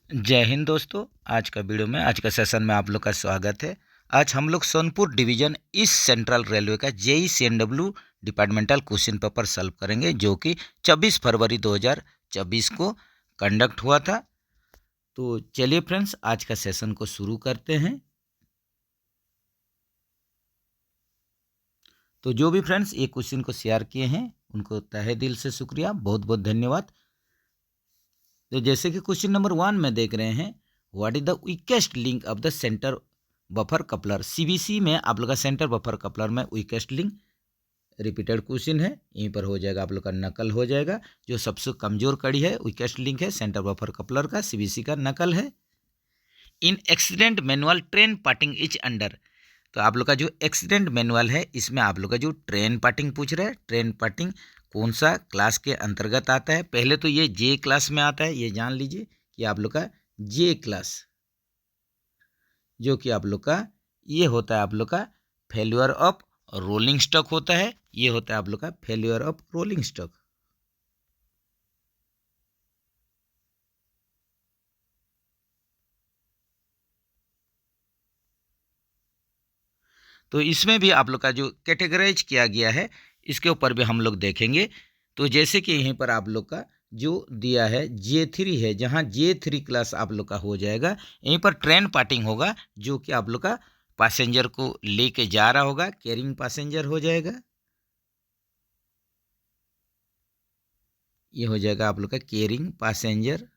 जय हिंद दोस्तों। आज का सेशन में आप लोग का स्वागत है। आज हम लोग Sonpur division east central railway का JE CNW departmental question paper solve करेंगे, जो कि 24 फरवरी 2024 को कंडक्ट हुआ था। तो चलिए फ्रेंड्स, आज का सेशन को शुरू करते हैं। तो जो भी फ्रेंड्स ये क्वेश्चन को शेयर किए हैं उनको तहे दिल से शुक्रिया, बहुत बहुत धन्यवाद। तो जैसे कि क्वेश्चन नंबर 1 में देख रहे हैं, what is the weakest link of the centre buffer coupler. CBC में आप लोग का सेंटर बफर कपलर में वीकेस्ट लिंक रिपीटेड क्वेश्चन है, यहीं पर हो जाएगा, आप लोग का नकल हो जाएगा। जो सबसे कमजोर कड़ी है वीकेस्ट लिंक है सेंटर बफर कपलर का, CBC का नकल है। In accident manual train parting is under. तो आप लोग का जो एक्सीडेंट मैनुअल है इसमें आप लोग का जो ट्रेन पार्टिंग पूछ रहा है, ट्रेन पार्टिंग कौन सा क्लास के अंतर्गत आता है। पहले तो ये जे क्लास में आता है, ये जान लीजिए कि आप लोग का जे क्लास जो कि आप लोग का ये होता है, आप लोग का फेल्यूर ऑफ रोलिंग स्टॉक होता है। ये होता है आप लोग का फेल्यूर ऑफ रोलिंग स्टॉक। तो इसमें भी आप लोग का जो कैटेगराइज किया गया है इसके ऊपर भी हम लोग देखेंगे। तो जैसे कि यहीं पर आप लोग का जो दिया है J3 है, जहाँ J3 क्लास आप लोग का हो जाएगा, यहीं पर ट्रेन पार्टिंग होगा जो कि आप लोग का पैसेंजर को लेके जा रहा होगा, कैरिंग पैसेंजर हो जाएगा। ये हो जाएगा आप लोग का कैरिंग पैसेंजर।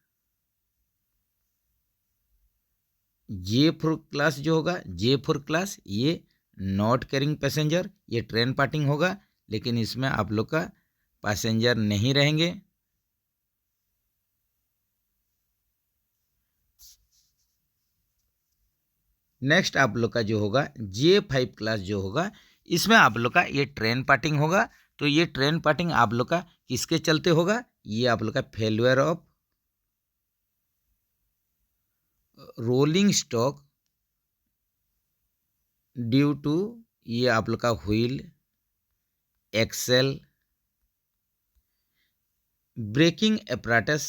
J4 क्लास जो होगा, J4 क्लास ये नॉट कैरिंग पैसेंजर, ये ट्रेन पार्टिंग होगा, लेकिन इसमें आप लोग का पैसेंजर नहीं रहेंगे। नेक्स्ट आप लोग का जो होगा J5 क्लास जो होगा, इसमें आप लोग का ये ट्रेन पार्टिंग होगा। तो ये ट्रेन पार्टिंग आप लोग का किसके चलते होगा, ये आप लोग का failure of rolling stock due to, ये आप लोग का व्हील एक्सेल ब्रेकिंग apparatus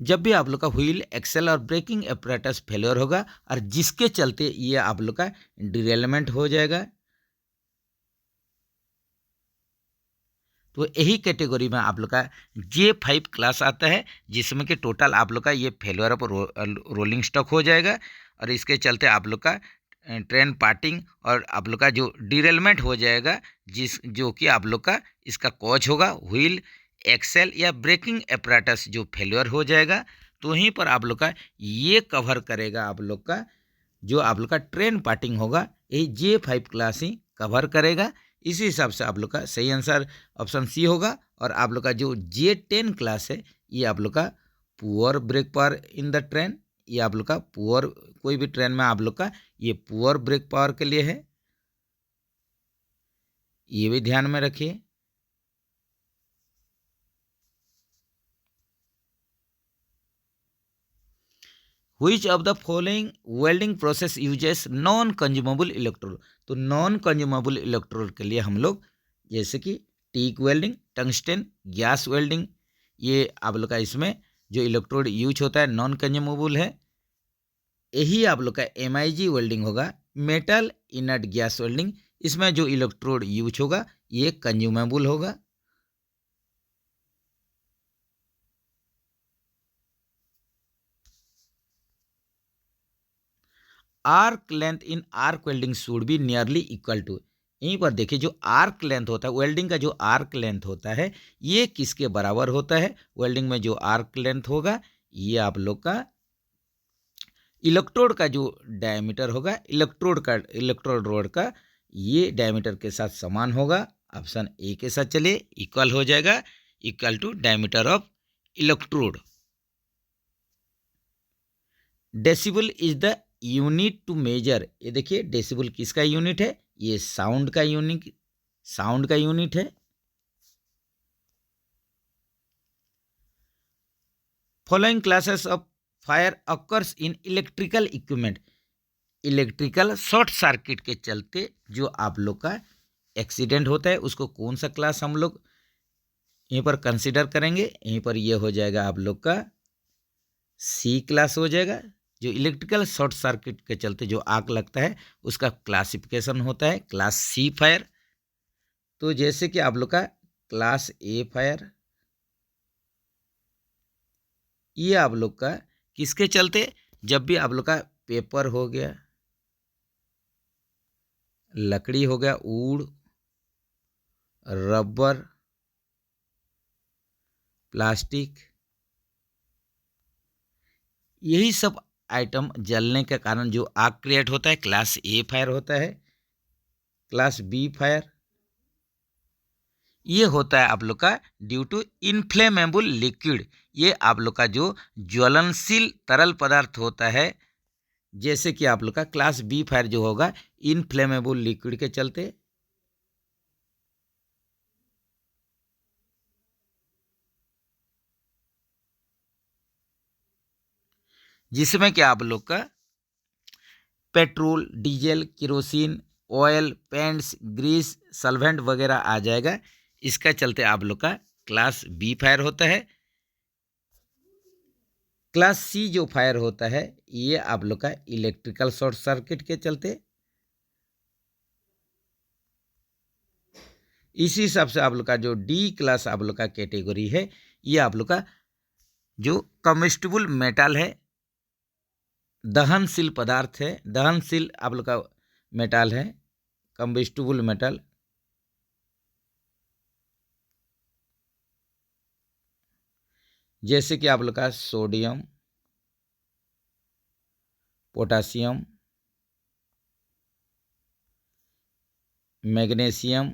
जब भी आप लोग का व्हील एक्सेल और ब्रेकिंग apparatus फेलियर होगा और जिसके चलते ये आप लोग का डिरेलमेंट हो जाएगा। तो यही कैटेगरी में आप लोग का J5 क्लास आता है, जिसमें कि टोटल आप लोग का ये फेलियर ऑफ रोलिंग स्टॉक हो जाएगा और इसके चलते आप लोग का ट्रेन पार्टिंग और आप लोग का जो डिरेलमेंट हो जाएगा, जो कि आप लोग का इसका कॉज होगा व्हील एक्सेल या ब्रेकिंग apparatus जो फेलियर हो जाएगा। तो वहीं पर आप लोग का ये कवर करेगा, आप लोग का जो आप लोग का ट्रेन पार्टिंग होगा यही J5 क्लास ही कवर करेगा। इसी हिसाब से आप लोग का सही आंसर ऑप्शन सी होगा। और आप लोग का जो J10 क्लास है ये आप लोग का poor brake power in the train, ये आप लोग का पुअर, कोई भी ट्रेन में आप लोग का ये पुअर ब्रेक पावर के लिए है, ये भी ध्यान में रखिए। Which of the following welding process uses non consumable electrode. तो नॉन कंज्यूमेबल इलेक्ट्रोड के लिए हम लोग जैसे कि TIG welding, tungsten, gas welding, ये आप लोग का इसमें जो इलेक्ट्रोड यूज होता है नॉन कंज्यूमेबल है। यही आप लोग का MIG वेल्डिंग होगा, मेटल इनर्ट गैस वेल्डिंग, इसमें जो इलेक्ट्रोड यूज होगा ये कंज्यूमेबल होगा। Arc length in arc welding should be nearly equal to. यहीं पर देखिए जो आर्क लेंथ होता है, वेल्डिंग का जो आर्क लेंथ होता है ये किसके बराबर होता है। वेल्डिंग में जो आर्क लेंथ होगा ये आप लोग का इलेक्ट्रोड का जो डायमीटर होगा, इलेक्ट्रोड रोड का ये डायमीटर के साथ समान होगा। ऑप्शन ए के साथ चलिए, इक्वल हो जाएगा, equal to diameter of electrode. Decibel is the unit to measure. ये देखिए डेसिबल किसका यूनिट है, ये साउंड का यूनिट है। Following classes of fire occurs in electrical equipment. Electrical short circuit के चलते जो आप लोग का एक्सीडेंट होता है उसको कौन सा क्लास हम लोग यहीं पर कंसिडर करेंगे, यहीं पर ये हो जाएगा आप लोग का सी क्लास हो जाएगा। जो इलेक्ट्रिकल शॉर्ट सर्किट के चलते जो आग लगता है उसका क्लासिफिकेशन होता है क्लास सी फायर। तो जैसे कि आप लोग का क्लास ए फायर, ये आप लोग का किसके चलते, जब भी आप लोग का पेपर हो गया, लकड़ी हो गया, वुड, रबर, प्लास्टिक, यही सब आइटम जलने के कारण जो आग क्रिएट होता है क्लास ए फायर होता है। क्लास बी फायर ये होता है आप लोग का ड्यू टू इनफ्लेमेबल लिक्विड, ये आप लोग का जो ज्वलनशील तरल पदार्थ होता है, जैसे कि आप लोग का क्लास बी फायर जो होगा इनफ्लेमेबल लिक्विड के चलते। जिसमें कि आप लोग का petrol, diesel, kerosene, oil, paints, grease, solvent वगैरह आ जाएगा, इसका चलते आप लोग का क्लास बी फायर होता है। क्लास सी जो फायर होता है ये आप लोग का इलेक्ट्रिकल शॉर्ट सर्किट के चलते। इसी हिसाब से आप लोग का जो डी क्लास आप लोग का कैटेगरी है, ये आप लोग का जो कम्बस्टिबल मेटल है, दहनशील पदार्थ है, दहनशील आप लोग का मेटल है, कम्बस्टिबल मेटल। जैसे कि आप लोग का सोडियम, पोटासियम, मैग्नीशियम,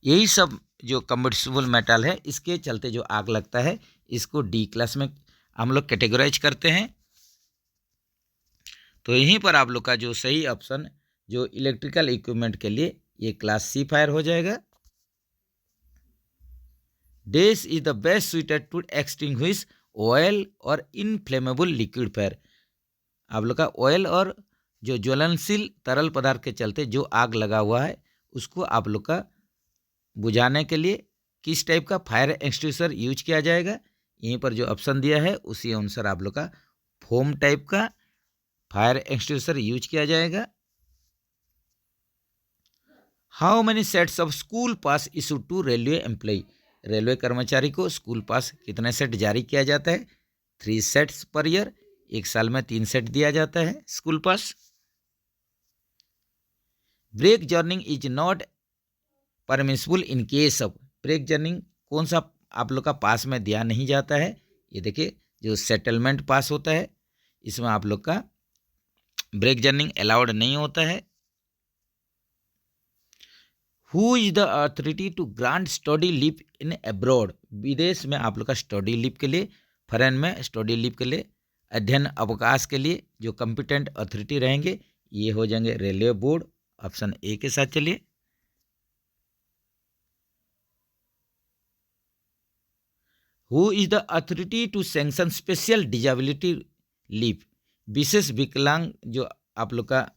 यही सब जो कम्बस्टिबल मेटल है इसके चलते जो आग लगता है इसको डी क्लास में हम लोग कैटेगराइज करते हैं। तो यहीं पर आप लोग का जो सही ऑप्शन जो इलेक्ट्रिकल इक्विपमेंट के लिए ये क्लास सी फायर हो जाएगा। Dash is the best suited to extinguish oil और इनफ्लेमेबल लिक्विड फायर। आप लोग का ऑयल और जो ज्वलनशील तरल पदार्थ के चलते जो आग लगा हुआ है उसको आप लोग का बुझाने के लिए किस टाइप का फायर एक्सटिंग्विशर यूज किया जाएगा, यहीं पर जो ऑप्शन दिया है उसी अनुसार आप लोग का फोम टाइप का फायर एक्सटिंग्विशर यूज किया जाएगा। How many sets of school pass issue to railway employ. Railway कर्मचारी को स्कूल पास कितने सेट जारी किया जाता है, 3 सेट्स पर ईयर, एक साल में 3 सेट दिया जाता है school pass. Break journey is not permissible in case of, break journey कौन सा आप लोग का पास में दिया नहीं जाता है, ये देखिए जो सेटलमेंट पास होता है इसमें आप लोग का ब्रेक जर्निंग अलाउड नहीं होता है। Who is the authority to grant study leave in abroad, विदेश में आप लोग का स्टडी लीव के लिए, फॉरेन में स्टडी लीव के लिए, अध्ययन अवकाश के लिए जो कॉम्पिटेंट अथॉरिटी रहेंगे ये हो जाएंगे रेलवे बोर्ड। ऑप्शन ए के साथ चलिए। Who is the authority to sanction special disability leave, विशेष विकलांग जो आप लोग का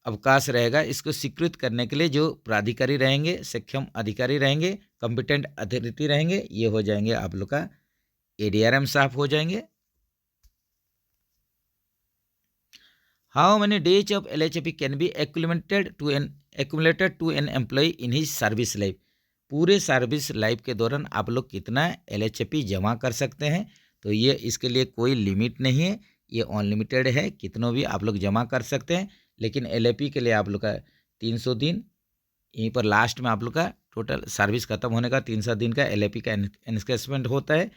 अवकाश रहेगा इसको स्वीकृत करने के लिए जो प्राधिकारी रहेंगे, सक्षम अधिकारी रहेंगे, कॉम्पिटेंट अथॉरिटी रहेंगे, ये हो जाएंगे आप लोग का एडीआरएम साहब हो जाएंगे। How many days of LHP can be accumulated to an employ in his service life, पूरे सर्विस लाइफ के दौरान आप लोग कितना एलएचपी जमा कर सकते हैं, तो ये इसके लिए कोई लिमिट नहीं है, ये अनलिमिटेड है, कितनों भी आप लोग जमा कर सकते हैं। लेकिन एलएपी के लिए आप लोग का 300 दिन, यहीं पर लास्ट में आप लोग का टोटल सर्विस खत्म होने का 300 दिन का एलएपी का एनकेसमेंट होता है,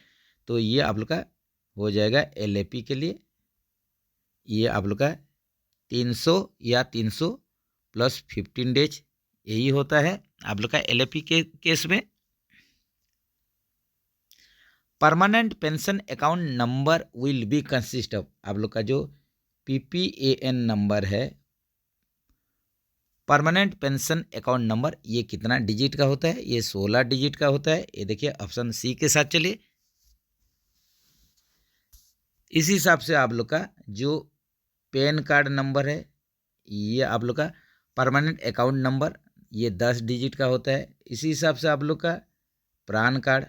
तो ये आप लोग का हो जाएगा एलएपी के लिए, ये आप लोग का 300 या 300 प्लस 15 डेज यही होता है आप लोग का एलएपी के केस में। Permanent pension account number will be consist of, आप लोग का जो पीपीएएन नंबर है, परमानेंट पेंशन अकाउंट नंबर, ये कितना डिजिट का होता है, ये 16 डिजिट का होता है, ये देखिए ऑप्शन सी के साथ चलिए। इस हिसाब से आप लोग का जो पैन कार्ड नंबर है ये आप लोग का परमानेंट अकाउंट नंबर ये 10 डिजिट का होता है। इसी हिसाब से आप लोग का pan card,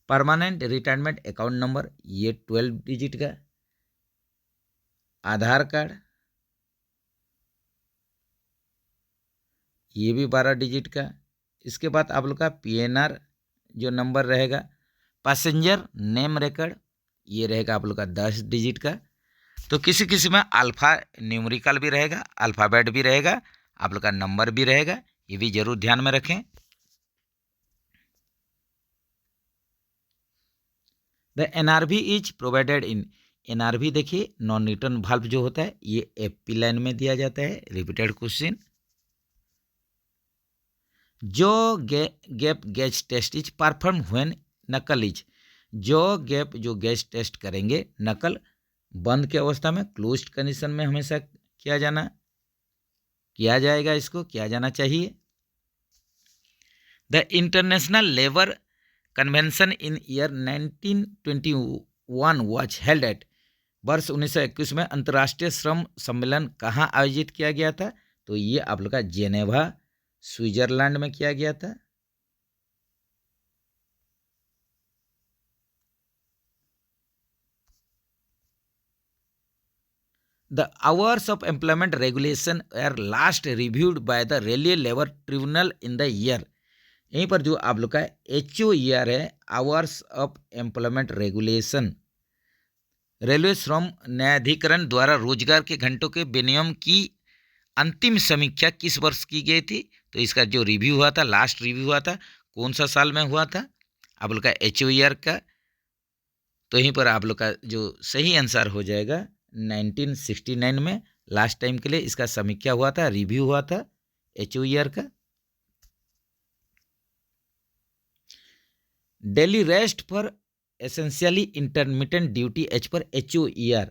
permanent retirement account number ये 12 डिजिट का, आधार कार्ड ये भी 12 डिजिट का। इसके बाद आप लोग का पीएनआर जो नंबर रहेगा, पैसेंजर नेम रिकॉर्ड ये रहेगा आप लोग का 10 डिजिट का। तो किसी किसी में अल्फ़ा न्यूमेरिकल भी रहेगा, अल्फ़ाबेट भी रहेगा, आप लोग का नंबर भी रहेगा, ये भी जरूर ध्यान में रखें। The NRV is provided in, NRV देखिए नॉन रिटर्न वाल्व जो होता है ये एफपी लाइन में दिया जाता है। रिपीटेड क्वेश्चन, जो gap gauge test is perform when knuckle is, जो गैप जो गेज टेस्ट करेंगे नकल बंद की अवस्था में, क्लोज्ड कंडीशन में हमेशा किया जाएगा, इसको किया जाना चाहिए। The international labour convention in year 1921 was held at, वर्ष 1921 में अंतर्राष्ट्रीय श्रम सम्मेलन कहाँ आयोजित किया गया था? तो ये आप लोग का जेनेवा स्विट्जरलैंड में किया गया था। The hours of employment regulation are last reviewed by the Railway Labor Tribunal in the year, यहीं पर जो आप लोग का HOER है, hours of employment regulation, railway श्रम न्यायाधिकरण द्वारा रोजगार के घंटों के विनियम की अंतिम समीक्षा किस वर्ष की गई थी? तो इसका जो रिव्यू हुआ था, लास्ट रिव्यू हुआ था, कौन सा साल में हुआ था? आप लोग का HOER का। तो यहीं पर आप लोग का जो सही आंसर हो जाएगा 1969 में लास्ट टाइम के लिए इसका समीक्षा हुआ था, रिव्यू हुआ था HOER का। Daily rest for essentially intermittent duty as per HOER,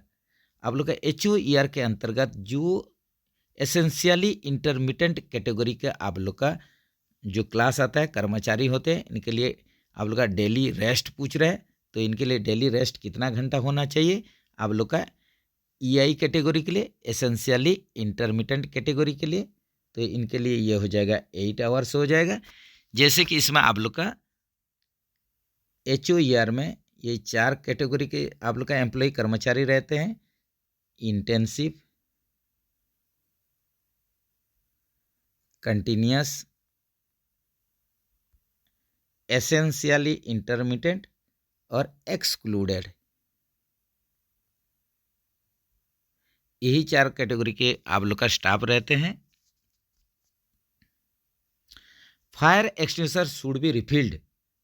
आप लोग का HOER के अंतर्गत जो एसेंशियली इंटरमिटेंट कैटेगरी का आप लोग का जो क्लास आता है, कर्मचारी होते हैं, इनके लिए आप लोग का डेली रेस्ट पूछ रहे हैं। तो इनके लिए डेली रेस्ट कितना घंटा होना चाहिए? आप लोग का EI कैटेगरी के लिए, एसेंशियली इंटरमिटेंट कैटेगरी के लिए, तो इनके लिए ये हो जाएगा 8 आवर्स हो जाएगा। जैसे कि इसमें आप लोग का HOER में ये 4 कैटेगरी के आप लोग का एम्प्लॉय कर्मचारी रहते हैं, इंटेंसिव, कंटिन्यूअस, एसेंशियली इंटरमिटेंट और एक्सक्लूडेड, यही 4 कैटेगरी के आप लोग का स्टाफ रहते हैं। Fire extinguisher should be रिफिल्ड,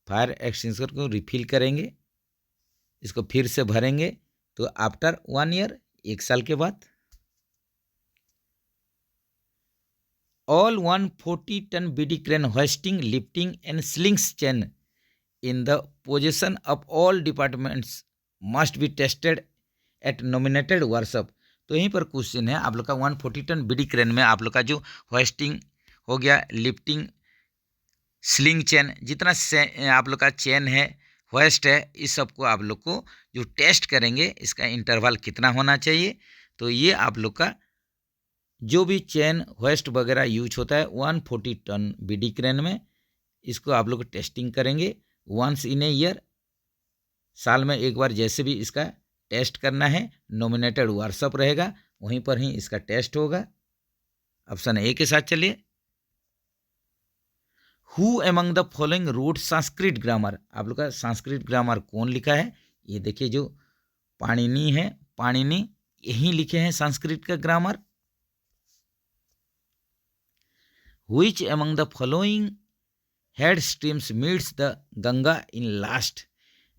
fire extinguisher को रिफिल करेंगे, इसको फिर से भरेंगे तो आफ्टर 1 ईयर, 1 साल के बाद। All 140 ton BD crane hoisting, lifting and slings chain in the position of all departments must be tested at nominated workshop. तो यहीं पर क्वेश्चन है आप लोग का 140 टन BD क्रेन में आप लोग का जो होस्टिंग हो गया, लिफ्टिंग, स्लिंग चेन, जितना आप लोग का चेन है, होस्ट है, इस सब को आप लोग को जो टेस्ट करेंगे इसका इंटरवल कितना होना चाहिए? तो ये आप लोग का जो भी चेन होस्ट वगैरह यूज होता है 140 टन BD क्रेन में, इसको आप लोग टेस्टिंग करेंगे वंस इन ए ईयर, साल में एक बार जैसे भी इसका टेस्ट करना है। नॉमिनेटेड वर्कशॉप रहेगा, वहीं पर ही इसका टेस्ट होगा। ऑप्शन ए के साथ चलिए। Who among the following root Sanskrit grammar, आप लोग का संस्कृत ग्रामर कौन लिखा है? ये देखिए जो पाणिनि है, पाणिनि यही लिखे हैं संस्कृत का grammar. Which among the following head streams meets the Ganga in last,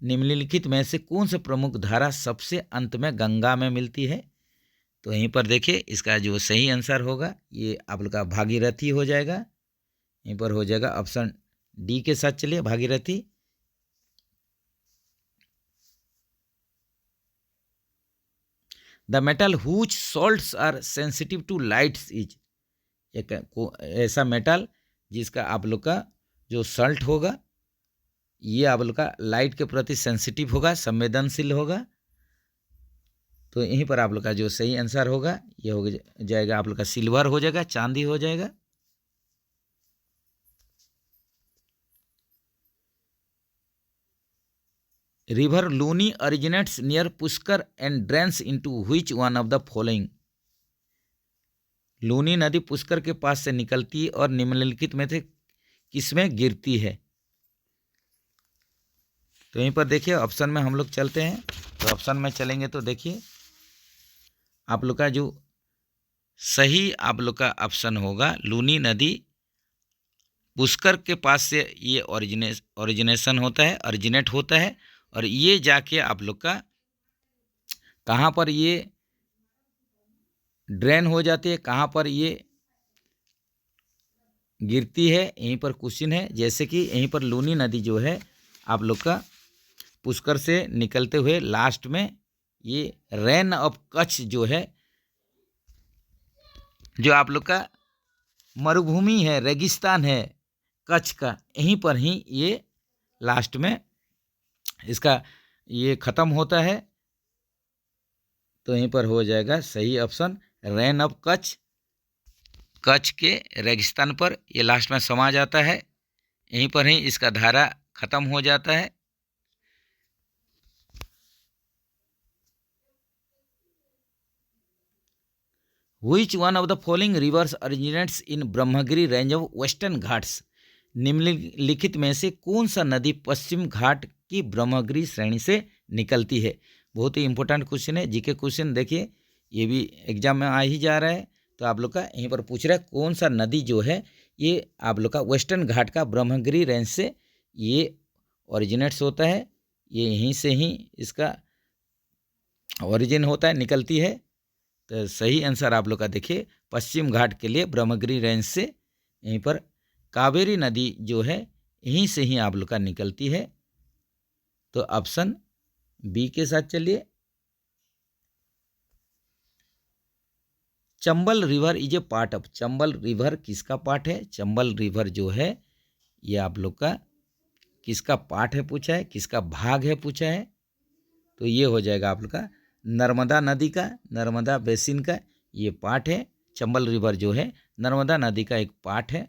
निम्नलिखित में से कौन से प्रमुख धारा सबसे अंत में गंगा में मिलती है? तो यहीं पर देखिए इसका जो सही आंसर होगा ये आप लोग का भागीरथी हो जाएगा, यहीं पर हो जाएगा ऑप्शन डी के साथ चलिए, Bhagirathi. The metal whose salts are sensitive to lights is, एक ऐसा मेटल जिसका आप लोग का जो सॉल्ट होगा ये आप लोग का लाइट के प्रति सेंसिटिव होगा, संवेदनशील होगा। तो यहीं पर आप लोग का जो सही आंसर होगा ये हो जाएगा आप लोग का सिल्वर हो जाएगा, चांदी हो जाएगा। River Luni originates near Pushkar and drains into which one of the following. Luni नदी पुष्कर के पास से निकलती है और निम्नलिखित में से किसमें गिरती है। तो यहीं पर देखिए ऑप्शन में हम लोग चलते हैं। तो ऑप्शन में चलेंगे तो देखिए आप लोग का जो सही आप लोग का ऑप्शन होगा लूनी नदी पुष्कर के पास से ये ओरिजिनेशन होता है, ओरिजिनेट होता है और ये जाके आप लोग का कहाँ पर ये ड्रेन हो जाती है, कहाँ पर ये गिरती है, यहीं पर क्वेश्चन है। जैसे कि यहीं पर लूनी नदी जो है आप लोग का पुष्कर से निकलते हुए लास्ट में ये रेन ऑफ कच्छ जो है, जो आप लोग का मरुभूमि है, रेगिस्तान है कच्छ का, यहीं पर ही ये लास्ट में इसका ये ख़त्म होता है। तो यहीं पर हो जाएगा सही option rain of Kutch. Kutch के रेगिस्तान पर ये लास्ट में समा जाता है, यहीं पर ही इसका धारा ख़त्म हो जाता है। Which one of the following rivers originates in Brahmagiri range of western Ghats. निम्नलिखित में से कौन सा नदी पश्चिम घाट की ब्रह्मगिरी श्रेणी से निकलती है। बहुत ही इंपॉर्टेंट क्वेश्चन है, जीके क्वेश्चन देखिए ये भी एग्जाम में आ ही जा रहा है। तो आप लोग का यहीं पर पूछ रहा है कौन सा नदी जो है ये आप लोग का वेस्टर्न घाट का ब्रह्मगिरी रेंज से ये ओरिजिनेट्स होता है, ये यहीं से ही इसका ओरिजिन होता है, निकलती है। तो सही आंसर आप लोग का देखिए पश्चिम घाट के लिए ब्रह्मगिरी रेंज से यहीं पर कावेरी नदी जो है यहीं से ही आप लोग का निकलती है। तो ऑप्शन बी के साथ चलिए। Chambal river is a part of. Chambal river किसका पार्ट है। चंबल रिवर जो है ये आप लोग का किसका पार्ट है पूछा है, किसका भाग है पूछा है। तो ये हो जाएगा आप लोग का नर्मदा नदी का, नर्मदा बेसिन का ये पार्ट है। चंबल रिवर जो है नर्मदा नदी का एक पार्ट है।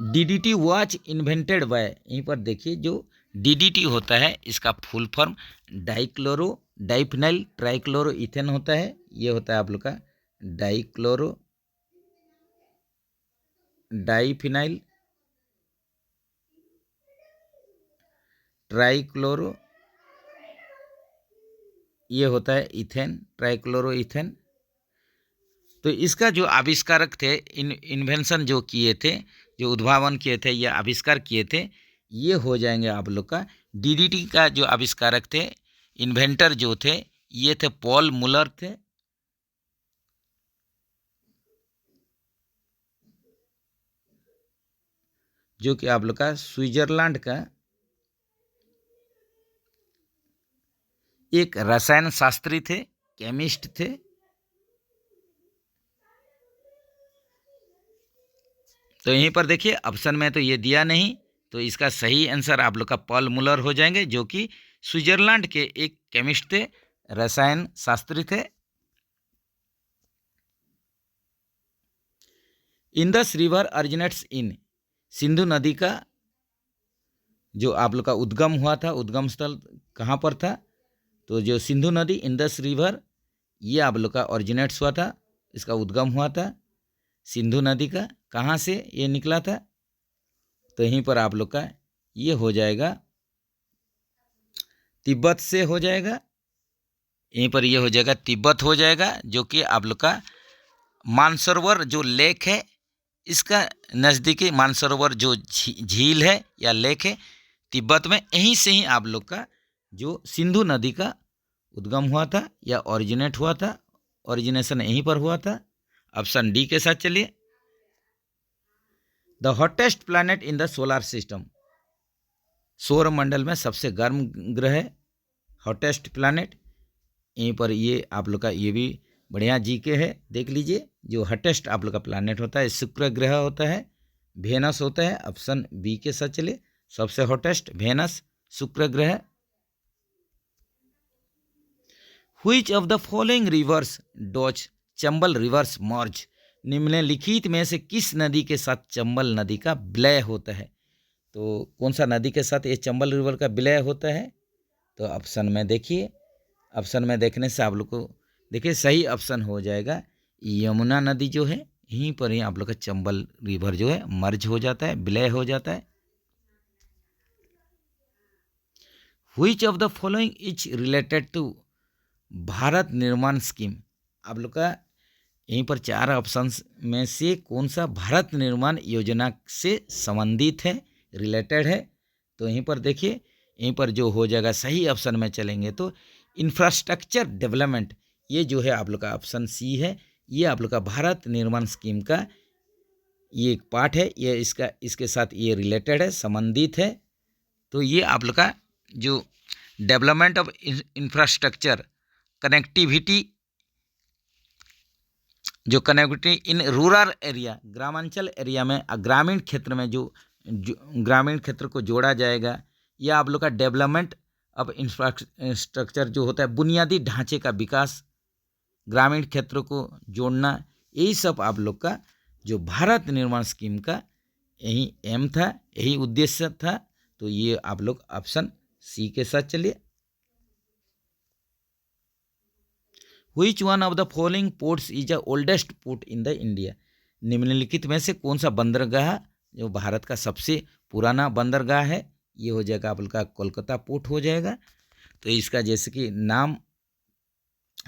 DDT watch invented by. यहीं पर देखिए जो डीडीटी होता है इसका full form dichloro diphenyl trichloro ethane होता है। ये होता है आप लोग का डाइक्लोरो डाइफिनाइल ट्राइक्लोरो, ये होता है इथेन, ट्राइक्लोरो इथेन। तो इसका जो आविष्कारक थे, इन्वेंशन जो किए थे, जो उद्भावन किए थे या आविष्कार किए थे, ये हो जाएंगे आप लोग का डीडीटी का जो आविष्कारक थे, इन्वेंटर जो थे ये थे पॉल मुलर थे। जो कि आप लोग का स्विट्जरलैंड का एक रसायन शास्त्री थे, केमिस्ट थे। तो यहीं पर देखिए ऑप्शन में तो ये दिया नहीं, तो इसका सही आंसर आप लोग का पॉल मुलर हो जाएंगे, जो कि स्विट्जरलैंड के एक केमिस्ट थे, रसायन शास्त्री थे। इंदस रिवर ओरिजिनेट्स इन। सिंधु नदी का जो आप लोग का उद्गम हुआ था, उद्गम स्थल कहाँ पर था। तो जो सिंधु नदी इंदस रिवर ये आप लोग का ओरिजिनेट्स हुआ था, इसका उद्गम हुआ था सिंधु नदी का। कहाँ से ये निकला था। तो यहीं पर आप लोग का ये हो जाएगा तिब्बत से हो जाएगा, यहीं पर ये हो जाएगा तिब्बत हो जाएगा, जो कि आप लोग का मानसरोवर जो लेक है इसका नज़दीकी मानसरोवर जो झील है या लेक है तिब्बत में, यहीं से ही आप लोग का जो सिंधु नदी का उद्गम हुआ था या ओरिजिनेट हुआ था, ओरिजिनेशन यहीं पर हुआ था। ऑप्शन डी के साथ चलिए। The hottest planet in the solar system. सौर मंडल में सबसे गर्म ग्रह है हॉटेस्ट प्लैनेट। यहीं पर ये आप लोग का ये भी बढ़िया जीके है, देख लीजिए। जो हॉटेस्ट आप लोग का प्लैनेट होता है शुक्र ग्रह होता है, वेनस होता है। ऑप्शन बी के साथ चलिए। सबसे हॉटेस्ट वेनस शुक्र ग्रह। Which of the following rivers does Chambal rivers merge, निम्नलिखित में से किस नदी के साथ चंबल नदी का विलय होता है। तो कौन सा नदी के साथ ये चंबल रिवर का विलय होता है। तो ऑप्शन में देखिए, ऑप्शन में देखने से आप लोग को देखिए सही ऑप्शन हो जाएगा यमुना नदी जो है, यहीं पर ही आप लोग का चंबल रिवर जो है मर्ज हो जाता है, विलय हो जाता है। Which of the following is related to Bharat Nirman scheme, आप लोग का यहीं पर 4 ऑप्शन में से कौन सा भारत निर्माण योजना से संबंधित है, रिलेटेड है। तो यहीं पर देखिए, यहीं पर जो हो जाएगा सही ऑप्शन में चलेंगे तो इंफ्रास्ट्रक्चर डेवलपमेंट, ये जो है आप लोग का ऑप्शन सी है। ये आप लोग का भारत निर्माण स्कीम का ये एक पार्ट है, ये इसके साथ ये रिलेटेड है, संबंधित है। तो ये आप लोग का जो डेवलपमेंट ऑफ इंफ्रास्ट्रक्चर कनेक्टिविटी, जो कनेक्टिविटी इन रूरल एरिया, ग्रामांचल एरिया में, ग्रामीण क्षेत्र में जो ग्रामीण क्षेत्र को जोड़ा जाएगा, या आप लोग का डेवलपमेंट ऑफ इंफ्रास्ट्रक्चर जो होता है बुनियादी ढांचे का विकास, ग्रामीण क्षेत्रों को जोड़ना, यही सब आप लोग का जो भारत निर्माण स्कीम का यही एम था, यही उद्देश्य था। तो ये आप लोग ऑप्शन सी के साथ चलिए। Which one of the following ports is the oldest port in the India, निम्नलिखित में से कौन सा बंदरगाह जो भारत का सबसे पुराना बंदरगाह है। ये हो जाएगा आप लोग का कोलकाता पोर्ट हो जाएगा। तो इसका जैसे कि नाम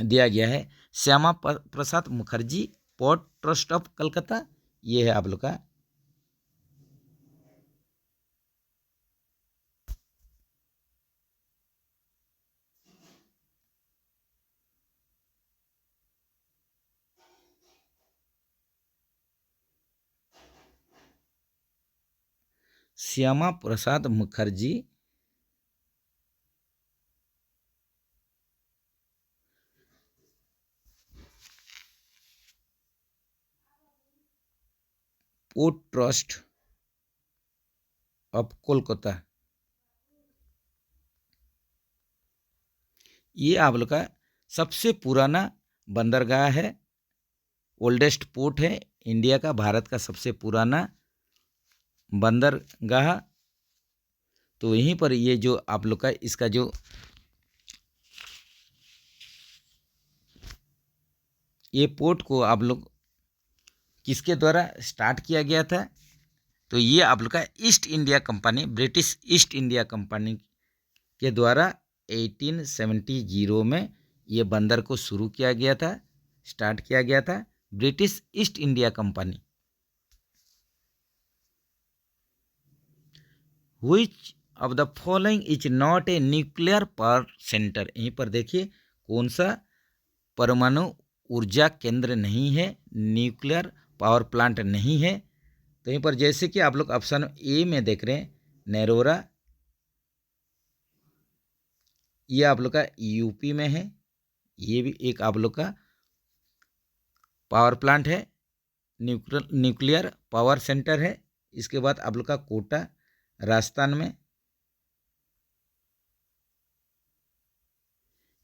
दिया गया है Shyama Prasad Mukherjee port trust of Calcutta, ये है आप लोग का Shyama Prasad Mukherjee port trust of Kolkata, ये आप लोग का सबसे पुराना बंदरगाह है, ओल्डेस्ट पोर्ट है इंडिया का, भारत का सबसे पुराना बंदरगाह। तो यहीं पर ये जो आप लोग का इसका जो ये पोर्ट को आप लोग किसके द्वारा स्टार्ट किया गया था। तो ये आप लोग का east India company, British east India company के द्वारा 1870 में ये बंदर को शुरू किया गया था, स्टार्ट किया गया था, British east India company. Which of the following is not a nuclear power centre, यहीं पर देखिए कौन सा परमाणु ऊर्जा केंद्र नहीं है, न्यूक्लियर पावर प्लांट नहीं है। तो यहीं पर जैसे कि आप लोग ऑप्शन ए में देख रहे हैं नैरोरा, ये आप लोग का यूपी में है, ये भी एक आप लोग का पावर प्लांट है, न्यूक्लियर पावर सेंटर है। इसके बाद आप लोग का कोटा राजस्थान में,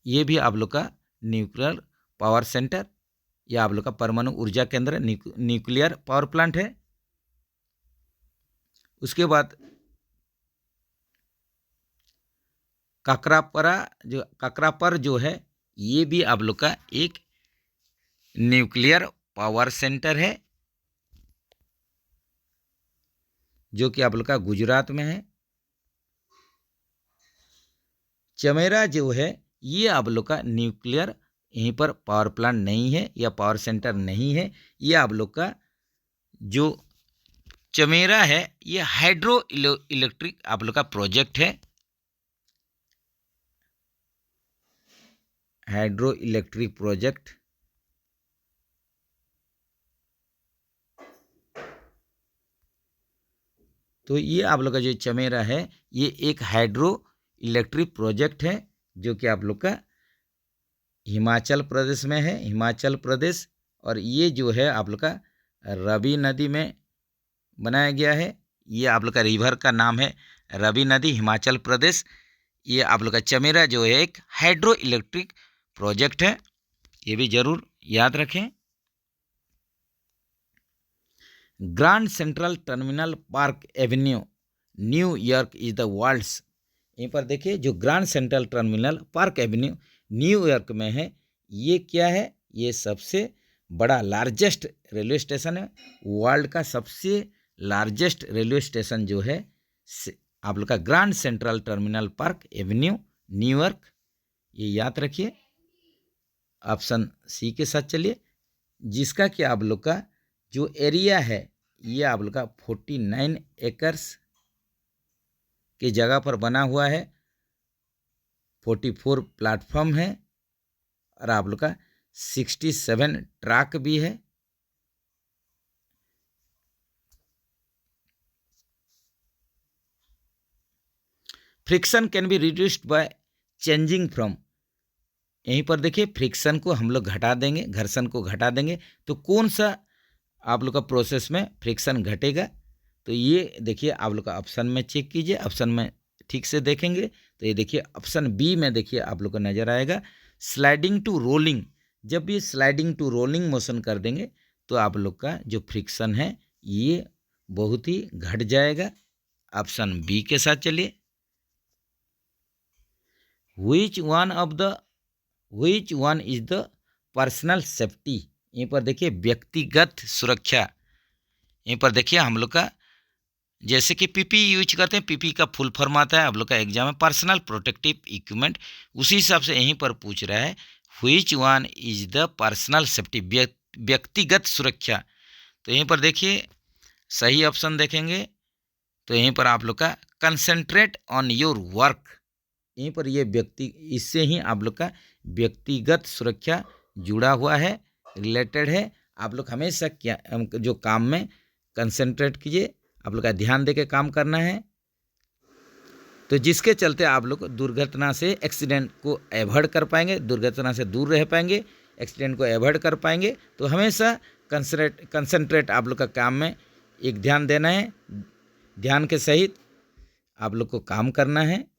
ये भी आप लोग का न्यूक्लियर पावर सेंटर या आप लोग का परमाणु ऊर्जा केंद्र न्यूक्लियर पावर प्लांट है। उसके बाद काकरापर जो है ये भी आप लोग का एक न्यूक्लियर पावर सेंटर है, जो कि आप लोग का गुजरात में है। चमेरा जो है ये आप लोग का न्यूक्लियर यहीं पर पावर प्लांट नहीं है या पावर सेंटर नहीं है। ये आप लोग का जो चमेरा है ये हाइड्रो इलेक्ट्रिक आप लोग का प्रोजेक्ट है, हाइड्रो इलेक्ट्रिक प्रोजेक्ट। तो ये आप लोग का जो चमेरा है ये एक हाइड्रो इलेक्ट्रिक प्रोजेक्ट है, जो कि आप लोग का हिमाचल प्रदेश में है, हिमाचल प्रदेश। और ये जो है आप लोग का रवि नदी में बनाया गया है। ये आप लोग का रिवर का नाम है रवि नदी, हिमाचल प्रदेश। ये आप लोग का चमेरा जो है एक हाइड्रो इलेक्ट्रिक प्रोजेक्ट है, ये भी जरूर याद रखें। Grand Central Terminal Park Avenue New York is the world's, यहीं पर देखिए जो Grand Central Terminal Park Avenue New York में है, ये क्या है, ये सबसे बड़ा लार्जेस्ट रेलवे स्टेशन है। वर्ल्ड का सबसे लार्जेस्ट रेलवे स्टेशन जो है आप लोग का grand Central Terminal Park Avenue New York, ये याद रखिए। ऑप्शन सी के साथ चलिए, जिसका कि आप लोग का जो एरिया है ये आप लोग का 49 एकर्स की जगह पर बना हुआ है, 44 प्लेटफॉर्म है और आप लोग का 67 ट्रैक भी है। Friction can be reduced by changing from, यहीं पर देखिए फ्रिक्शन को हम लोग घटा देंगे, घर्षण को घटा देंगे, तो कौन सा आप लोग का प्रोसेस में फ्रिक्शन घटेगा, तो ये देखिए आप लोग का ऑप्शन में चेक कीजिए, ऑप्शन में ठीक से देखेंगे तो ये देखिए ऑप्शन बी में देखिए आप लोग को नज़र आएगा स्लाइडिंग टू रोलिंग। जब ये स्लाइडिंग टू रोलिंग मोशन कर देंगे तो आप लोग का जो फ्रिक्शन है ये बहुत ही घट जाएगा। ऑप्शन बी के साथ चलिए। Which one is the personal safety, यहीं पर देखिए व्यक्तिगत सुरक्षा, यहीं पर देखिए हम लोग का जैसे कि पीपी यूज करते हैं, पीपी का फुल फॉर्म आता है आप लोग का एग्जाम में पर्सनल प्रोटेक्टिव इक्विपमेंट, उसी हिसाब से यहीं पर पूछ रहा है which one is the personal safety, व्यक्तिगत सुरक्षा। तो यहीं पर देखिए सही ऑप्शन देखेंगे तो यहीं पर आप लोग का कंसंट्रेट ऑन योर वर्क, यहीं पर ये व्यक्ति, इससे ही आप लोग का व्यक्तिगत सुरक्षा जुड़ा हुआ है, रिलेटेड है। आप लोग हमेशा क्या जो काम में कंसंट्रेट कीजिए, आप लोग का ध्यान दे के काम करना है, तो जिसके चलते आप लोग दुर्घटना से, एक्सीडेंट को एवॉइड कर पाएंगे, दुर्घटना से दूर रह पाएंगे, एक्सीडेंट को एवॉइड कर पाएंगे। तो हमेशा कंसंट्रेट आप लोग का काम में एक ध्यान देना है, ध्यान के सहित आप लोग को काम करना है।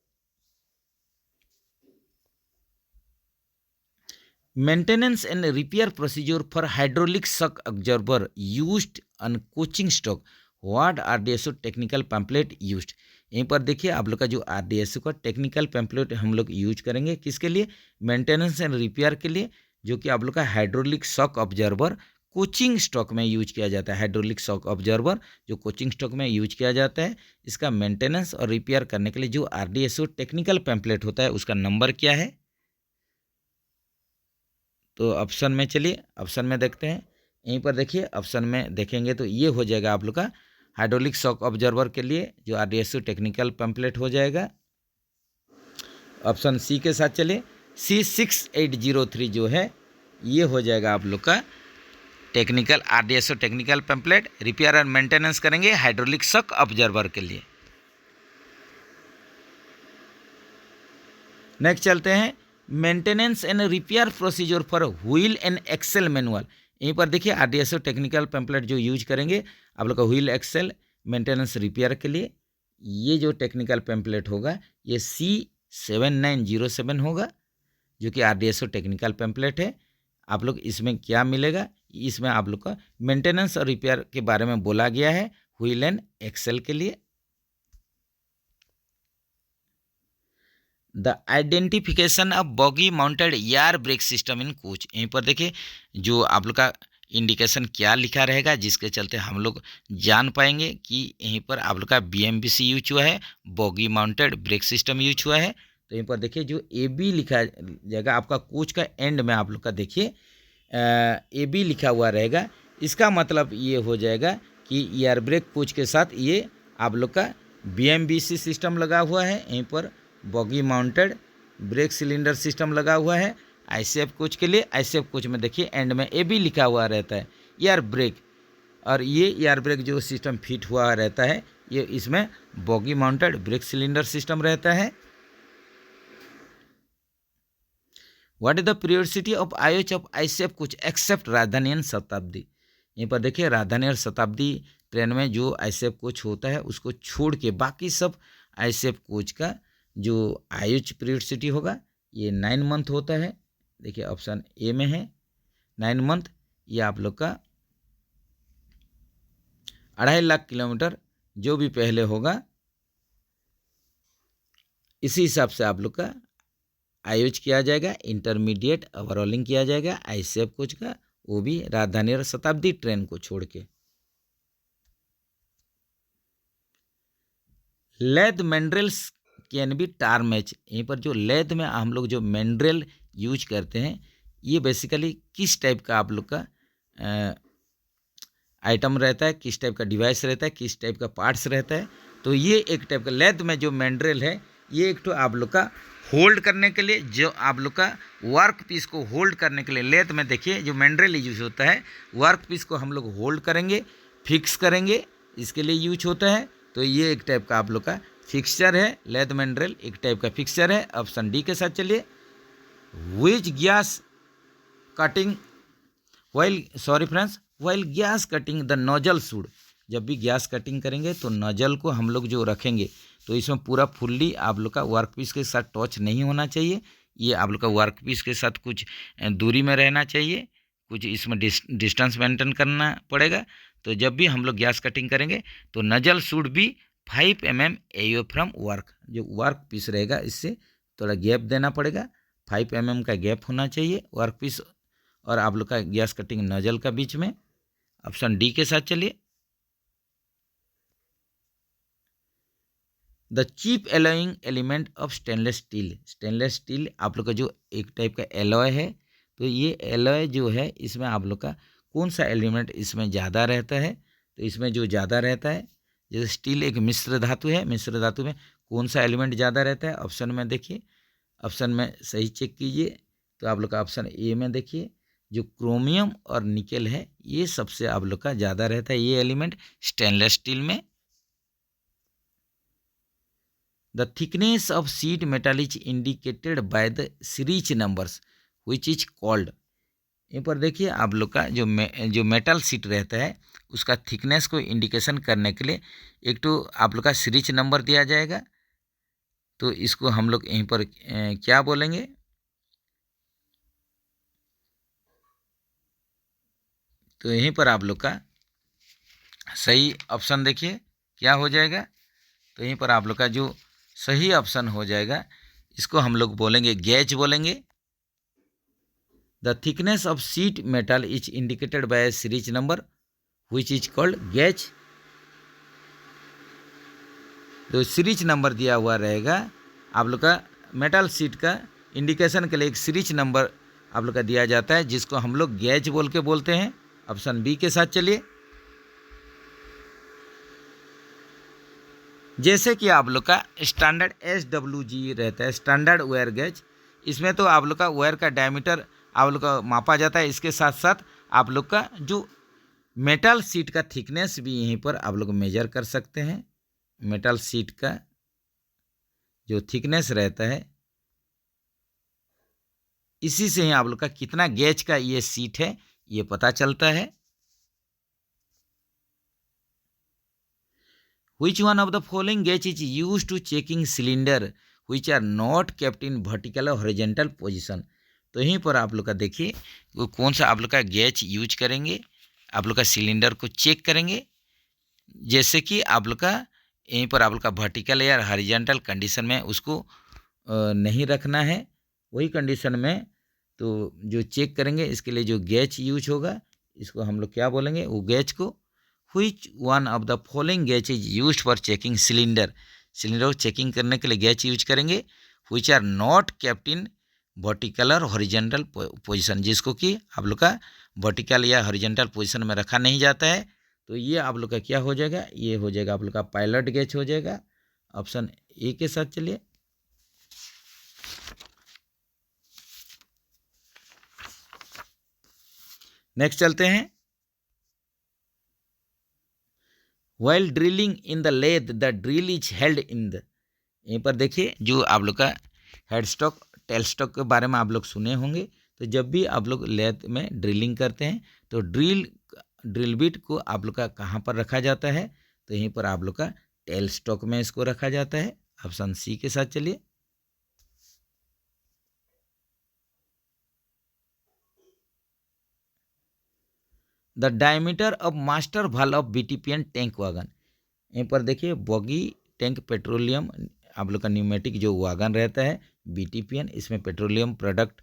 Maintenance and repair procedure for hydraulic shock observer used on coaching stock, what RDSO technical pamphlet used, यहीं पर देखिए आप लोग का जो आरडीएसओ का टेक्निकल पैम्पलेट हम लोग यूज करेंगे किसके लिए, मेंटेनेंस एंड रिपेयर के लिए, जो कि आप लोग का hydraulic shock observer coaching stock में यूज किया जाता है। हाइड्रोलिक शॉक ऑब्जर्वर जो कोचिंग स्टॉक में यूज किया जाता है, इसका मेंटेनेंस और रिपेयर करने के लिए जो आरडीएसओ टेक्निकल पैम्पलेट होता है उसका नंबर क्या है, तो ऑप्शन में चलिए, ऑप्शन में देखते हैं। यहीं पर देखिए ऑप्शन में देखेंगे तो ये हो जाएगा आप लोग का हाइड्रोलिक शॉक ऑब्जर्वर के लिए जो आरडीएसओ टेक्निकल पैम्पलेट हो जाएगा। ऑप्शन सी के साथ चलिए, C6803 जो है ये हो जाएगा आप लोग का technical RDSO technical pamphlet, repair और मेंटेनेंस करेंगे हाइड्रोलिक शॉक ऑब्जर्वर के लिए। नेक्स्ट चलते हैं, maintenance and repair procedure for wheel and axle manual, यहीं पर देखिए आरडीएसओ टेक्निकल पैम्पलेट जो यूज करेंगे आप लोग का व्हील एक्सेल मेंटेनेंस रिपेयर के लिए, ये जो टेक्निकल पैम्पलेट होगा ये C7907 होगा, जो कि आरडीएसओ टेक्निकल पैम्पलेट है। आप लोग इसमें क्या मिलेगा, इसमें आप लोग का मेंटेनेंस और रिपेयर के बारे में बोला गया है व्हील एंड एक्सेल के लिए। The identification of boggy mounted air brake system in coach, यहीं पर देखिए जो आप लोग का इंडिकेशन क्या लिखा रहेगा जिसके चलते हम लोग जान पाएंगे कि यहीं पर आप लोग का BMBC यूज हुआ है, boggy mounted brake system use हुआ है। तो यहीं पर देखिए जो AB लिखा जाएगा आपका कोच का एंड में आप लोग का देखिए AB लिखा हुआ रहेगा, इसका मतलब ये हो जाएगा कि एयर ब्रेक कोच के साथ ये आप लोग का BMBC सिस्टम लगा हुआ है, यहीं पर boggy mounted brake cylinder system लगा हुआ है। ICF कोच के लिए, ICF कोच में देखिए एंड में AB लिखा हुआ रहता है एयर ब्रेक, और ये एयर ब्रेक जो सिस्टम फिट हुआ रहता है ये इसमें bogie mounted brake cylinder system रहता है। What is the periodicity of IOH of ICF coach except Rajdhani and Shatabdi, यहीं पर देखिए राजधानी और शताब्दी ट्रेन में जो ICF कोच होता है उसको छोड़ के बाकी सब ICF कोच का जो IOH पीरियोडिसिटी होगा ये 9 मंथ होता है, देखिए ऑप्शन ए में है 9 मंथ, ये आप लोग का 2.5 लाख किलोमीटर जो भी पहले होगा इसी हिसाब से आप लोग का आयोज किया जाएगा। इंटरमीडिएट ओवरऑलिंग किया जाएगा आईसीएफ कोच का, वो भी राजधानी और शताब्दी ट्रेन को छोड़ के। Lathe mandrels can be tar match, यहीं पर जो लेद में हम लोग जो मैंड्रेल यूज करते हैं ये बेसिकली किस टाइप का आप लोग का आइटम रहता है, किस टाइप का डिवाइस रहता है, किस टाइप का पार्ट्स रहता है। तो ये एक टाइप का लेद में जो मैंड्रेल है ये एक तो आप लोग का होल्ड करने के लिए, जो आप लोग का वर्क पीस को होल्ड करने के लिए लेद में देखिए जो मैंड्रेल यूज होता है वर्क पीस को हम लोग होल्ड करेंगे, फिक्स करेंगे, इसके लिए यूज होता है। तो ये एक टाइप का आप लोग का फिक्सचर है, लेद मैंड्रेल एक टाइप का फिक्सचर है। ऑप्शन डी के साथ चलिए। Which gas cutting while gas cutting the nozzle should, जब भी गैस कटिंग करेंगे तो नोजल को हम लोग जो रखेंगे तो इसमें पूरा फुल्ली आप लोग का वर्क पीस के साथ टच नहीं होना चाहिए, ये आप लोग का वर्क पीस के साथ कुछ दूरी में रहना चाहिए, कुछ इसमें डिस्टेंस मेंटेन करना पड़ेगा। तो जब भी हम लोग गैस कटिंग करेंगे तो nasal should be 5 mm away from work, जो वर्क पीस रहेगा इससे थोड़ा गैप देना पड़ेगा, 5 mm का गैप होना चाहिए वर्क पीस और आप लोग का गैस कटिंग नजल का बीच में। ऑप्शन डी के साथ चलिए। The chief alloying element of stainless steel, stainless steel आप लोग का जो एक टाइप का एलॉय है, तो ये एलॉय जो है इसमें आप लोग का कौन सा एलिमेंट इसमें ज़्यादा रहता है, तो इसमें जो ज़्यादा रहता है, जैसे स्टील एक मिश्र धातु है, मिश्र धातु में कौन सा एलिमेंट ज़्यादा रहता है, ऑप्शन में देखिए, ऑप्शन में सही चेक कीजिए। तो आप लोग का ऑप्शन ए में देखिए जो क्रोमियम और निकेल है ये सबसे आप लोग का ज़्यादा रहता है ये एलिमेंट स्टेनलेस स्टील में। The thickness of sheet metal is indicated by the series numbers which is called, यहाँ पर देखिए आप लोग का जो मेटल शीट रहता है उसका थिकनेस को इंडिकेशन करने के लिए एक तो आप लोग का सीरीज नंबर दिया जाएगा, तो इसको हम लोग यहीं पर क्या बोलेंगे, तो यहीं पर आप लोग का सही ऑप्शन देखिए क्या हो जाएगा, तो यहीं पर आप लोग का जो सही ऑप्शन हो जाएगा इसको हम लोग बोलेंगे गेज बोलेंगे। The thickness of sheet metal is indicated by series number which is called gauge, तो सीरीज नंबर दिया हुआ रहेगा आप लोग का मेटल शीट का इंडिकेशन के लिए एक सीरीज नंबर आप लोग का दिया जाता है जिसको हम लोग गेज बोल के बोलते हैं। ऑप्शन बी के साथ चलिए। जैसे कि आप लोग का स्टैंडर्ड SWG रहता है स्टैंडर्ड वेयर गेज, इसमें तो आप लोग का वेयर का डायमीटर आप लोग का मापा जाता है, इसके साथ साथ आप लोग का जो मेटल शीट का थिकनेस भी यहीं पर आप लोग मेजर कर सकते हैं। मेटल शीट का जो थिकनेस रहता है इसी से ही आप लोग का कितना गेज का ये शीट है ये पता चलता है। Which one of the following gauge is used to checking cylinder which are not kept in vertical or horizontal position, तो यहीं पर आप लोग का देखिए वो कौन सा आप लोग का गेज यूज करेंगे, आप लोग का सिलेंडर को चेक करेंगे, जैसे कि आप लोग का यहीं पर आप लोग का वर्टिकल या हॉरिजॉन्टल कंडीशन में उसको नहीं रखना है, वही कंडीशन में तो जो चेक करेंगे इसके लिए जो गेज यूज होगा इसको हम लोग क्या बोलेंगे, वो गेज को Which one of the following gauge is used for checking cylinder, cylinder को चेकिंग करने के लिए गैज यूज करेंगे which are not kept in vertical और हॉरिजॉन्टल पोजीशन, जिसको कि आप लोग का वर्टिकल या हॉरिजॉन्टल पोजीशन में रखा नहीं जाता है, तो ये आप लोग का क्या हो जाएगा, ये हो जाएगा आप लोग का पायलट गैज हो जाएगा। ऑप्शन ए के साथ चलिए। नेक्स्ट चलते हैं। While drilling in the lathe, the drill is held in the, यहीं पर देखिए जो आप लोग का हेड स्टॉक टेल स्टॉक के बारे में आप लोग सुने होंगे, तो जब भी आप लोग लेथ में ड्रिलिंग करते हैं तो ड्रिल बिट को आप लोग का कहाँ पर रखा जाता है, तो यहीं पर आप लोग का टेल स्टॉक में इसको रखा जाता है। ऑप्शन सी के साथ चलिए। The diameter of master valve of BTPN tank wagon. यहीं पर देखिए बॉगी टैंक पेट्रोलियम आप लोग का न्यूमेटिक जो वागन रहता है बीटीपीएन, इसमें पेट्रोलियम प्रोडक्ट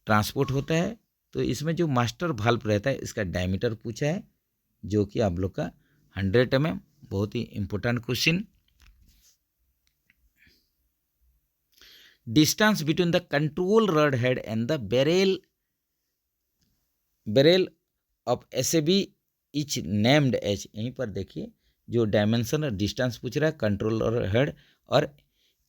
ट्रांसपोर्ट होता है। तो इसमें जो मास्टर वाल्व रहता है इसका डायमीटर पूछा है जो कि आप लोग का 100 mm। बहुत ही important question. Distance between the control rod head and the barrel of SAB each named H. यहीं पर देखिए जो डायमेंशन और डिस्टेंस पूछ रहा है कंट्रोल हेड और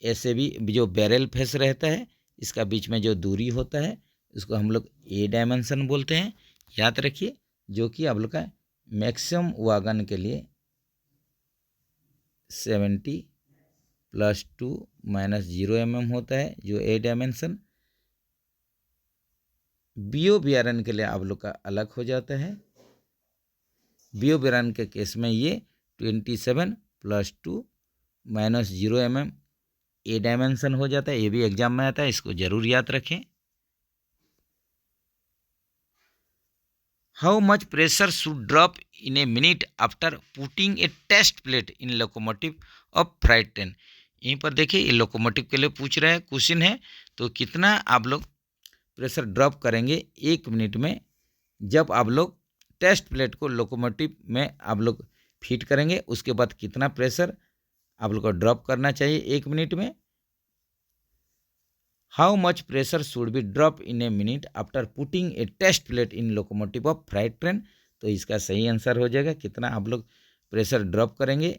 एसएबी जो बैरल फेस रहता है इसका बीच में जो दूरी होता है इसको हम लोग ए डायमेंशन बोलते हैं, याद रखिए। जो कि आप लोग का मैक्सिमम वागन के लिए 70 + 2 - 0 mm होता है जो ए डायमेंशन। बीओ बीआरएन के लिए आप लोग का अलग हो जाता है। बीओ बीआरएन के केस में ये 27 + 2 - 0 mm ए डायमेंशन हो जाता है। ये भी एग्जाम में आता है, इसको जरूर याद रखें। How much pressure should drop in a minute after putting a test plate in locomotive of freight train. यहीं पर देखिए ये लोकोमोटिव के लिए पूछ रहा है क्वेश्चन है। तो कितना आप लोग प्रेशर ड्रॉप करेंगे 1 मिनट में जब आप लोग टेस्ट प्लेट को लोकोमोटिव में आप लोग फिट करेंगे, उसके बाद कितना प्रेशर आप लोग को ड्रॉप करना चाहिए 1 मिनट में। How much pressure should be drop in a minute after putting a test plate in locomotive of freight train. तो इसका सही आंसर हो जाएगा कितना आप लोग प्रेशर ड्रॉप करेंगे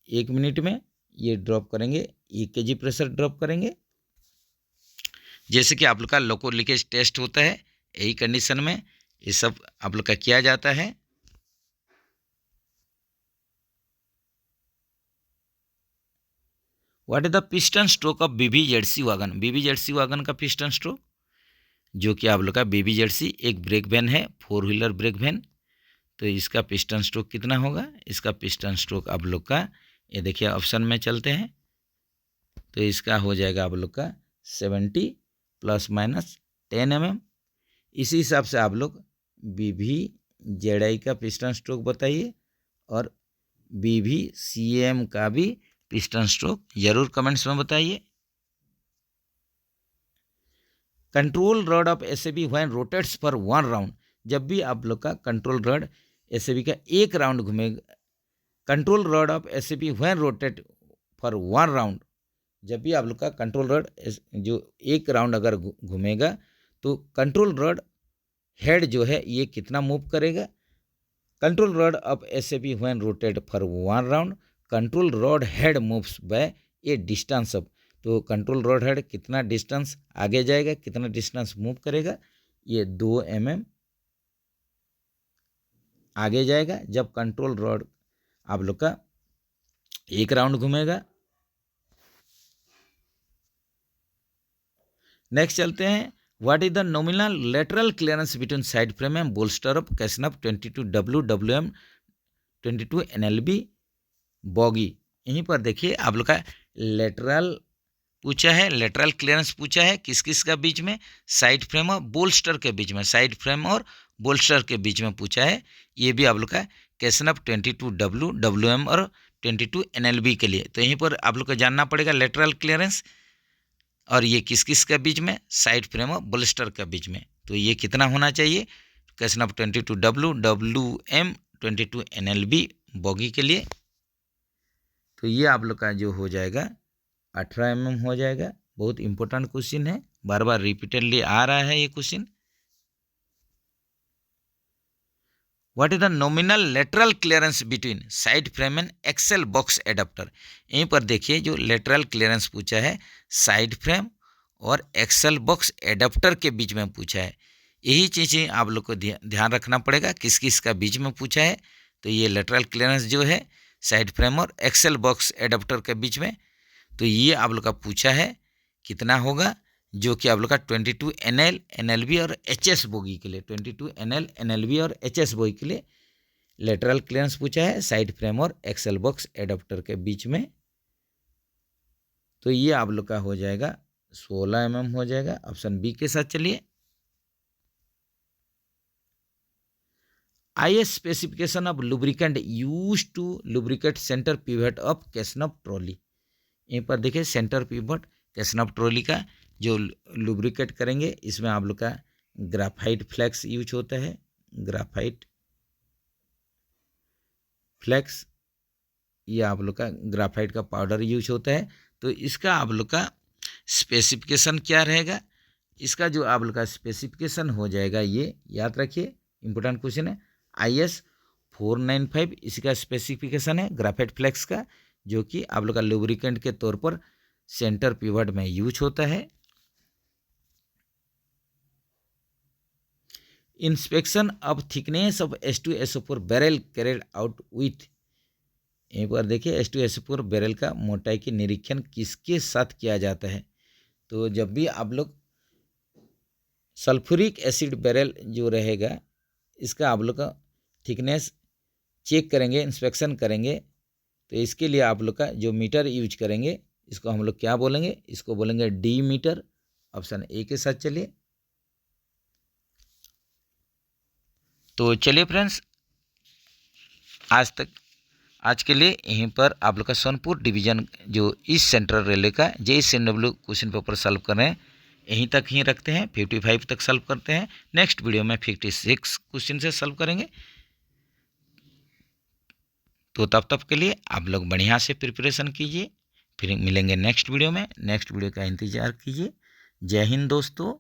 1 मिनट में। ये ड्रॉप करेंगे 1 kg प्रेशर ड्रॉप करेंगे। जैसे कि आप लोग का लोको लीकेज टेस्ट होता है, यही कंडीशन में ये सब आप लोग का किया जाता है। What is the piston stroke of BBJZC wagon. BBJZC wagon का पिस्टन स्ट्रोक जो कि आप लोग का बीबीजेडसी एक ब्रेक वैन है, 4 व्हीलर ब्रेक वैन। तो इसका पिस्टन स्ट्रोक कितना होगा? इसका पिस्टन स्ट्रोक आप लोग का ये देखिए ऑप्शन में चलते हैं तो इसका हो जाएगा आप लोग का 70 ± 10 mm। इसी हिसाब से आप लोग बीबीजेडआई का पिस्टन स्ट्रोक बताइए और बीबीसीएम का भी पिस्टन स्ट्रोक जरूर कमेंट्स में बताइए। Control rod of SAB when rotates for 1 round. जब भी आप लोग का कंट्रोल रॉड एसएबी का 1 राउंड घूमेगा, control rod of SAB when rotate for 1 round, जब भी आप लोग का कंट्रोल रॉड जो 1 राउंड अगर घूमेगा तो कंट्रोल रॉड हेड जो है ये कितना मूव करेगा? Control rod of SAB when rotate for 1 round, control rod head moves bye A distance of. तो कंट्रोल रॉड हेड कितना डिस्टेंस आगे जाएगा, कितना डिस्टेंस मूव करेगा? ये 2 mm आगे जाएगा जब कंट्रोल रॉड आप लोग का 1 राउंड घूमेगा। नेक्स्ट चलते हैं। What is the nominal lateral clearance between side frame and bolster of CASNUB 22W WM 22 NLB bogie. यहीं पर देखिए आप लोग का लेटरल पूछा है, लेटरल क्लियरेंस पूछा है किस किस का बीच में? साइड फ्रेम और बोल्स्टर के बीच में, साइड फ्रेम और बोल्स्टर के बीच में पूछा है। ये भी आप लोग का कैसनफ 22W WM और 22 NLB के लिए। तो यहीं पर आप लोग को जानना पड़ेगा लेटरल क्लियरेंस और ये किस किस के बीच में? साइड फ्रेम और बोल्स्टर के बीच में। तो ये कितना होना चाहिए? कैसनफ 22W WM 22 NLB बॉगी के लिए। तो ये आप लोग का जो हो जाएगा 18 mm हो जाएगा। बहुत इंपॉर्टेंट क्वेश्चन है, बार बार रिपीटेडली आ रहा है ये question. What is the nominal lateral clearance between side frame and axle box adapter. यहीं पर देखिए जो लेटरल क्लियरेंस पूछा है साइड फ्रेम और एक्सेल बॉक्स एडाप्टर के बीच में पूछा है। यही चीज़ें आप लोग को ध्यान रखना पड़ेगा किस किस का बीच में पूछा है। तो ये लेटरल क्लियरेंस जो है साइड फ्रेम और एक्सेल बॉक्स एडाप्टर के बीच में, तो ये आप लोग का पूछा है कितना होगा? जो कि आप लोग का 22 NL NLB और HS बोगी के लिए, 22 NL NLB और HS बोगी के लिए लेटरल क्लियरेंस पूछा है साइड फ्रेम और एक्सेल बॉक्स एडाप्टर के बीच में। तो ये आप लोग का हो जाएगा 16 mm हो जाएगा। ऑप्शन बी के साथ चलिए। IS specification of lubricant use to lubricate centre pivot of CASNUB trolley. यहीं पर देखिए सेंटर पिवट कैसनफ ट्रॉली का जो लुब्रिकेट करेंगे, इसमें आप लोग का ग्राफाइट फ्लेक्स यूज होता है, ग्राफाइट फ्लेक्स, ये आप लोग का ग्राफाइट का पाउडर यूज होता है। तो इसका आप लोग का स्पेसिफिकेशन क्या रहेगा, इसका जो आप लोग का स्पेसिफिकेशन हो जाएगा, ये याद रखिए, इंपॉर्टेंट क्वेश्चन है। IS 495 इसका स्पेसिफिकेशन है ग्राफाइट फ्लेक्स का, जो कि आप लोग का लुब्रिकेंट के तौर पर सेंटर पिवट में यूज होता है। Inspection of thickness of H2SO4 barrel carried out with, एक बार देखिए H2SO4 बैरल का मोटाई की निरीक्षण किसके साथ किया जाता है। तो जब भी आप लोग सल्फ्यूरिक एसिड बैरल जो रहेगा, इसका आप लोग का थिकनेस चेक करेंगे, इंस्पेक्शन करेंगे, तो इसके लिए आप लोग का जो मीटर यूज करेंगे, इसको हम लोग क्या बोलेंगे, इसको बोलेंगे डी मीटर। ऑप्शन ए के साथ चलिए। तो चलिए फ्रेंड्स, आज के लिए यहीं पर आप लोग का सोनपुर डिवीजन जो ईस्ट सेंट्रल रेलवे का JSNW क्वेश्चन पेपर सॉल्व कर रहे हैं, यहीं तक ही रखते हैं। 55 तक सॉल्व करते हैं। नेक्स्ट वीडियो में 56 क्वेश्चन से सॉल्व करेंगे। तो तब के लिए आप लोग बढ़िया से प्रिपरेशन कीजिए। फिर मिलेंगे नेक्स्ट वीडियो में। नेक्स्ट वीडियो का इंतज़ार कीजिए। जय हिंद दोस्तों।